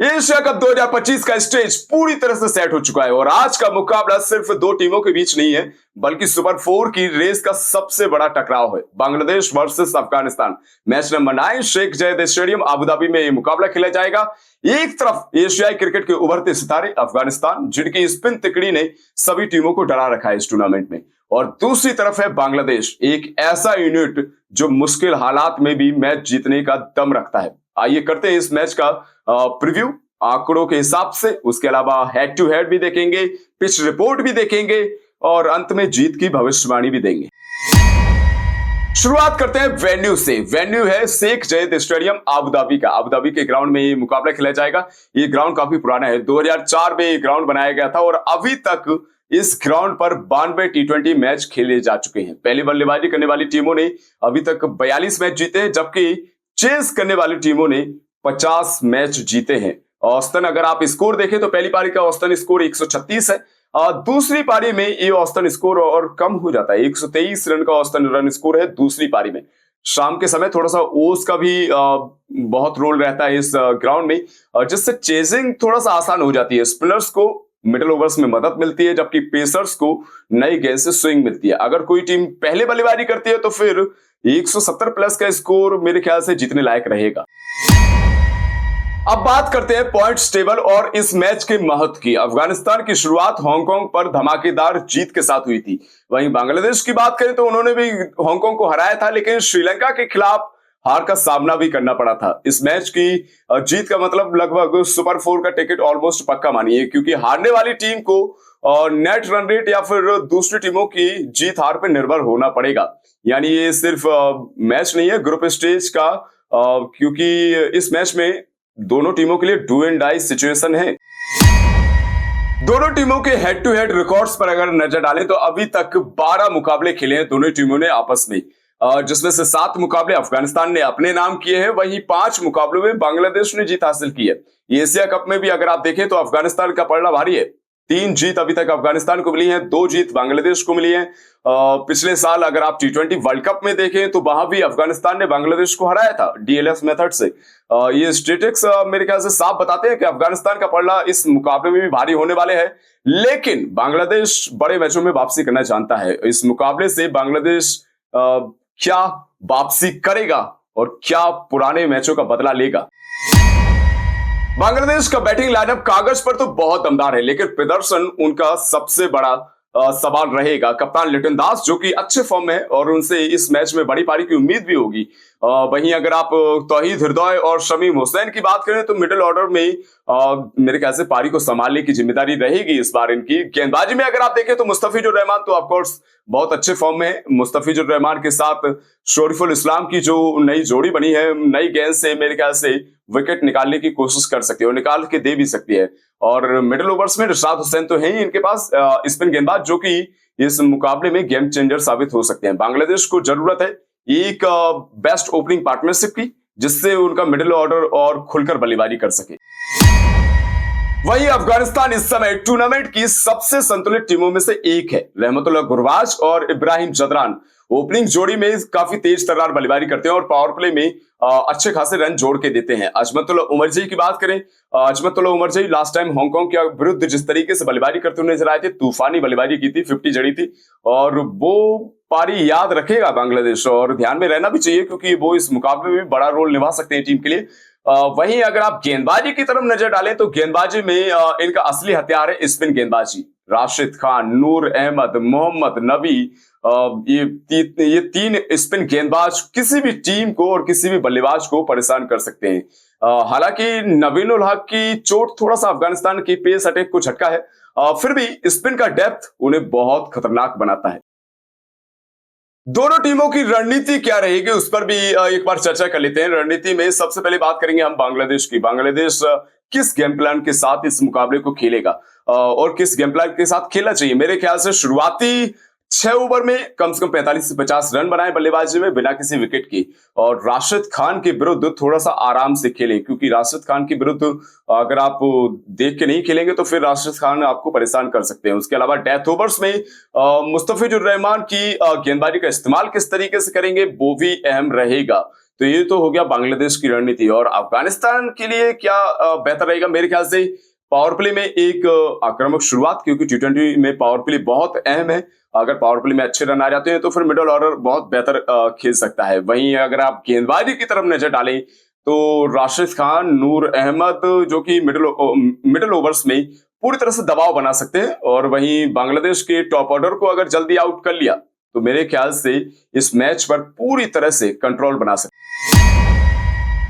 Asia cup 2025 का stage पूरी तरह से सेट हो चुका है और आज का मुकाबला सिर्फ दो टीमों के बीच नहीं है बल्कि सुपर फोर की रेस का सबसे बड़ा टकराव है। Bangladesh versus Afghanistan. Match number 9 Sheikh Zayed stadium Abu Dhabi में यह मुकाबला खेला जाएगा। एक तरफ एशियाई क्रिकेट के उभरते सितारे अफगानिस्तान, जिनकी स्पिन तिकड़ी ने सभी टीमों को डरा रखा है इस टूर्नामेंट में, और दूसरी तरफ है बांग्लादेश, एक ऐसा यूनिट जो मुश्किल हालात में भी मैच जीतने का दम रखता है। आइए करते हैं इस मैच का प्रीव्यू आंकड़ों के हिसाब से। उसके अलावा हेड टू हेड भी देखेंगे, पिच रिपोर्ट भी देखेंगे और अंत में जीत की भविष्यवाणी भी देंगे। शुरुआत करते हैं वेन्यू से। वेन्यू है Sheikh Zayed stadium Abu Dhabi का। अबू धाबी के ग्राउंड में ये मुकाबला खेला जाएगा। ये ग्राउंड काफी पुराना है, 2004 में ये ग्राउंड बनाया गया था और अभी तक इस ग्राउंड पर 92 टी20 मैच खेले जा चुके हैं। पहली बल्लेबाजी करने वाली टीमों ने अभी तक 42 मैच जीते हैं, जबकि चेस करने वाली टीमों ने 50 मैच जीते हैं। औसतन अगर आप स्कोर देखें तो पहली पारी का औसतन स्कोर 136 है और दूसरी पारी में ये औसतन स्कोर और कम हो जाता है। 123 रन का औसतन रन स्कोर है दूसरी पारी में। शाम के समय थोड़ा सा ओस का भी बहुत रोल रहता है इस ग्राउंड में, जिससे चेजिंग थोड़ा सा आसान हो जाती है। स्पिनर्स को मिडिल ओवर्स में मदद मिलती है, जबकि पेसर्स को नई गेंद से स्विंग मिलती है। अगर कोई टीम पहले बल्लेबाजी करती है तो फिर 170 प्लस का स्कोर मेरे ख्याल से जीतने लायक रहेगा। अब बात करते हैं पॉइंट्स टेबल और इस मैच के महत्व की। अफगानिस्तान की शुरुआत हांगकांग पर धमाकेदार जीत के साथ हुई थी। वहीं बांग्लादेश की बात करें तो उन्होंने भी हांगकांग को हराया था, लेकिन श्रीलंका के खिलाफ हार का सामना भी करना पड़ा था। इस मैच की जीत का मतलब लगभग सुपर फोर का टिकट ऑलमोस्ट पक्का मानिए, क्योंकि हारने वाली टीम को नेट रन रेट या फिर दूसरी टीमों की जीत हार पर निर्भर होना पड़ेगा। यानी ये सिर्फ मैच नहीं है ग्रुप स्टेज का, क्योंकि इस मैच में दोनों टीमों के लिए डू एंड डाई सिचुएशन है। दोनों टीमों के हेड टू हेड रिकॉर्ड्स पर अगर नजर डालें तो अभी तक 12 मुकाबले खेले हैं दोनों टीमों ने आपस में, जिसमें से 7 मुकाबले अफगानिस्तान ने अपने नाम किए हैं, वहीं 5 मुकाबलों में बांग्लादेश ने जीत हासिल की है। एशिया कप में भी अगर आप देखें तो अफगानिस्तान का पलड़ा भारी है। 3 जीत अभी तक अफगानिस्तान को मिली है, 2 जीत बांग्लादेश को मिली है। पिछले साल अगर आप टी20 वर्ल्ड कप में देखें तो वहां भी अफगानिस्तान ने बांग्लादेश को हराया था डीएलएफ मेथड से। ये स्टेटिक्स मेरे ख्याल से साफ बताते हैं कि अफगानिस्तान का पलड़ा इस मुकाबले में भी भारी होने वाले हैं, लेकिन बांग्लादेश बड़े मैचों में वापसी करना चाहता है। इस मुकाबले से बांग्लादेश क्या वापसी करेगा और क्या पुराने मैचों का बदला लेगा। बांग्लादेश का बैटिंग लाइनअप कागज पर तो बहुत दमदार है, लेकिन प्रदर्शन उनका सबसे बड़ा सवाल रहेगा। कप्तान लिटन दास जो कि अच्छे फॉर्म में है और उनसे इस मैच में बड़ी पारी की उम्मीद भी होगी। वहीं अगर आप तौहीद हृदय और शमीम हुसैन की बात करें तो मिडिल ऑर्डर में मेरे ख्याल से पारी को संभालने की जिम्मेदारी रहेगी इस बार इनकी। गेंदबाजी में अगर आप देखें तो मुस्तफिजुर रहमान तो ऑफकोर्स बहुत अच्छे फॉर्म में है। मुस्तफिजुर रहमान के साथ शरीफुल इस्लाम की जो नई जोड़ी बनी है, नई गेंद से मेरे ख्याल से विकेट निकालने की कोशिश कर सकती है और निकाल के दे भी सकती है। और मिडिल ओवर्स में रिशाद हुसैन तो है ही इनके पास, स्पिन गेंदबाज जो कि इस मुकाबले में गेम चेंजर साबित हो सकते हैं। बांग्लादेश को जरूरत है एक बेस्ट ओपनिंग पार्टनरशिप की, जिससे उनका मिडिल ऑर्डर और खुलकर बल्लेबाजी कर सके। वहीं अफगानिस्तान इस समय टूर्नामेंट की सबसे संतुलित टीमों में से एक है। रहमतुल्लाह गुरबाज और इब्राहिम जदरान ओपनिंग जोड़ी में काफी तेज तर्रार बल्लेबाजी करते हैं और पावर प्ले में अच्छे खासे रन जोड़ के देते हैं। अजमतुल्लाह उमरजई की बात करें, Azmatullah Omarzai last time Hong Kong के विरुद्ध जिस तरीके से बल्लेबाजी करते हुए नजर आए थे, तूफानी बल्लेबाजी की थी, 50 जड़ी थी और वो पारी याद रखेगा बांग्लादेश और ध्यान में रहना भी चाहिए, क्योंकि वो इस मुकाबले में भी बड़ा रोल निभा सकते हैं टीम के लिए। वहीं अगर आप गेंदबाजी की तरफ नजर डालें तो गेंदबाजी में इनका असली हथियार है स्पिन गेंदबाजी। राशिद खान, नूर अहमद, मोहम्मद नबी, ये 3 स्पिन गेंदबाज किसी भी टीम को और किसी भी बल्लेबाज को परेशान कर सकते हैं। हालांकि नवीन उल हक की चोट थोड़ा सा अफगानिस्तान की पेस अटैक को झटका है, फिर भी स्पिन का डेप्थ उन्हें बहुत खतरनाक बनाता है। दोनों टीमों की रणनीति क्या रहेगी उस पर भी एक बार चर्चा कर लेते हैं। रणनीति में सबसे पहले बात करेंगे हम बांग्लादेश की। बांग्लादेश किस गेम प्लान के साथ इस मुकाबले को खेलेगा और किस गेम प्लान के साथ खेलना चाहिए। मेरे ख्याल से शुरुआती 6 ओवर में कम से कम 45 से 50 रन बनाए बल्लेबाजी में बिना किसी विकेट की, और राशिद खान के विरुद्ध थोड़ा सा आराम से खेलें, क्योंकि राशिद खान के विरुद्ध अगर आप देख के नहीं खेलेंगे तो फिर राशिद खान आपको परेशान कर सकते हैं। उसके अलावा डेथ ओवर्स में मुस्तफिजुर रहमान की गेंदबाजी का इस्तेमाल किस तरीके से करेंगे वो भी अहम रहेगा, तो ये तो हो गया बांग्लादेश की रणनीति। और अफगानिस्तान के लिए क्या बेहतर रहेगा? मेरे ख्याल से पावर प्ले में एक आक्रामक शुरुआत, क्योंकि टी20 में पावर प्ले बहुत अहम है। अगर पावर प्ले में अच्छे रन आ जाते हैं तो फिर मिडिल ऑर्डर बहुत बेहतर खेल सकता है। वहीं अगर आप गेंदबाजी की तरफ नजर डालें तो राशिद खान, नूर अहमद जो कि मिडिल ओवर्स में पूरी तरह से दबाव बना सकते हैं। और वहीं बांग्लादेश के टॉप ऑर्डर को अगर जल्दी आउट कर लिया तो मेरे ख्याल से इस मैच पर पूरी तरह से कंट्रोल बना सकते हैं।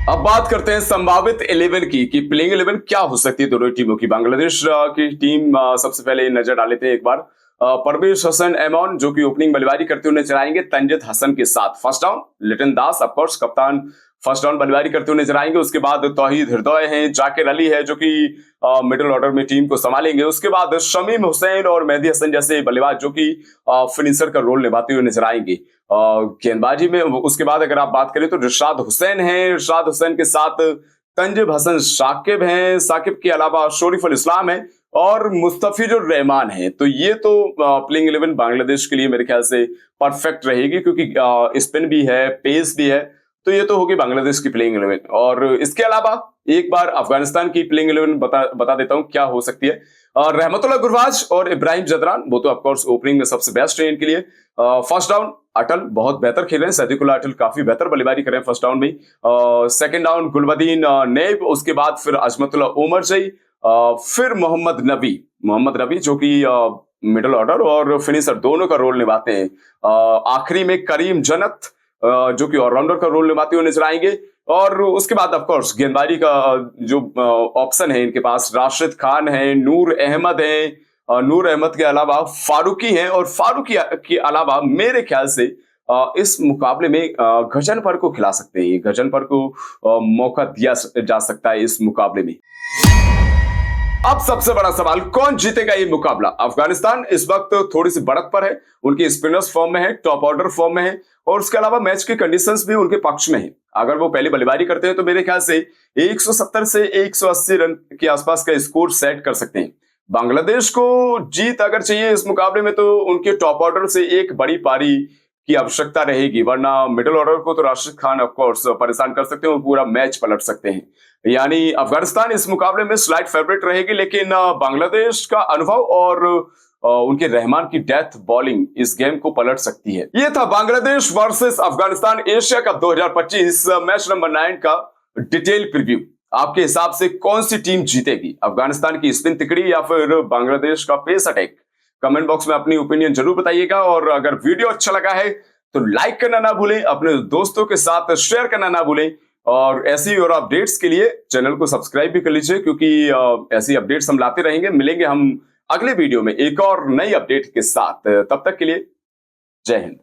अब बात करते हैं संभावित 11 की, कि प्लेइंग 11 क्या हो सकती है दोनों टीमों की। बांग्लादेश की टीम सबसे पहले नजर डाल लेते हैं एक बार। परवेज हसन एमॉन जो कि ओपनिंग बल्लेबाजी करते हुए नजर आएंगे तंजिद हसन के साथ। फर्स्ट डाउन लिटन दास ऑफकोर्स कप्तान फर्स्ट डाउन बल्लेबाजी करते हुए नजर आएंगे। उसके बाद तौहीद हृदय हैं, जाकिर अली है जो कि मिडिल ऑर्डर में टीम को संभालेंगे। उसके बाद शमीम हुसैन और मेहदी हसन जैसे बल्लेबाज जो कि फिनिशर का रोल निभाते हुए नजर आएंगे गेंदबाजी में। उसके बाद अगर आप बात करें तो इरशाद हुसैन है, इरशाद हुसैन के साथ तंजिब हसन साकिब हैं, साकिब के अलावा शरीफुल इस्लाम है और मुस्तफिजुर रहमान है। तो ये तो प्लेइंग 11 बांग्लादेश के लिए मेरे ख्याल से परफेक्ट रहेगी, क्योंकि स्पिन भी है, पेस भी है। तो ये तो होगी बांग्लादेश की प्लेइंग 11। और इसके अलावा एक बार अफगानिस्तान की प्लेइंग 11 बता देता हूं क्या हो सकती है। रहमतुल्लाह गुरबाज और इब्राहिम जदरान, वो तो ऑफकोर्स ओपनिंग में सबसे बेस्ट है इनके लिए। फर्स्ट डाउन अटल बहुत बेहतर खेल रहे हैं, सदीकुल्लाह अटल काफी बेहतर बल्लेबाजी कर रहे हैं फर्स्ट डाउन में। सेकंड डाउन गुलबदीन नेब, उसके बाद फिर अजमतुल्लाह उमरजई, फिर मोहम्मद नबी जो कि मिडिल ऑर्डर और फिनिशर दोनों का रोल निभाते हैं। आखिरी में करीम जन्नत जो कि ऑलराउंडर का रोल निभाते हुए नजर आएंगे। और उसके बाद ऑफकोर्स गेंदबाजी का जो ऑप्शन है इनके पास, राशिद खान है, नूर अहमद है, नूर अहमद के अलावा फारूकी हैं। और फारूकी के अलावा मेरे ख्याल से इस मुकाबले में गजनफर को खिला सकते हैं। गजनफर को मौका दिया जा सकता है इस मुकाबले में। अब सबसे बड़ा सवाल, कौन जीतेगा ये मुकाबला? अफगानिस्तान इस वक्त थोड़ी सी बढ़त पर है, उनके स्पिनर्स फॉर्म में है, टॉप ऑर्डर फॉर्म में है और उसके अलावा मैच की कंडीशंस भी उनके पक्ष में है। अगर वो पहले बल्लेबाजी करते हैं तो मेरे ख्याल से 170 से 180 रन के आसपास का स्कोर सेट कर सकते हैं। बांग्लादेश को जीत अगर चाहिए इस मुकाबले में तो उनके टॉप ऑर्डर से एक बड़ी पारी की आवश्यकता रहेगी, वरना मिडिल ऑर्डर को तो राशिद खान ऑफकोर्स परेशान कर सकते हैं और पूरा मैच पलट सकते हैं। यानी अफगानिस्तान इस मुकाबले में स्लाइट फेवरेट रहेगी, लेकिन बांग्लादेश का अनुभव और उनके रहमान की डेथ बॉलिंग इस गेम को पलट सकती है। ये था Bangladesh versus Afghanistan Asia cup 2025 match number 9 का डिटेल प्रीव्यू। आपके हिसाब से कौन सी टीम जीतेगी, अफगानिस्तान की स्पिन तिकड़ी या फिर बांग्लादेश का पेस अटैक? कमेंट बॉक्स में अपनी ओपिनियन जरूर बताइएगा। और अगर वीडियो अच्छा लगा है तो लाइक करना ना भूलें, अपने दोस्तों के साथ शेयर करना ना भूलें और ऐसी और अपडेट्स के लिए चैनल को सब्सक्राइब भी कर लीजिए, क्योंकि ऐसी अपडेट्स हम लाते रहेंगे। मिलेंगे हम अगले वीडियो में एक और नई अपडेट के साथ, तब तक के लिए जय हिंद।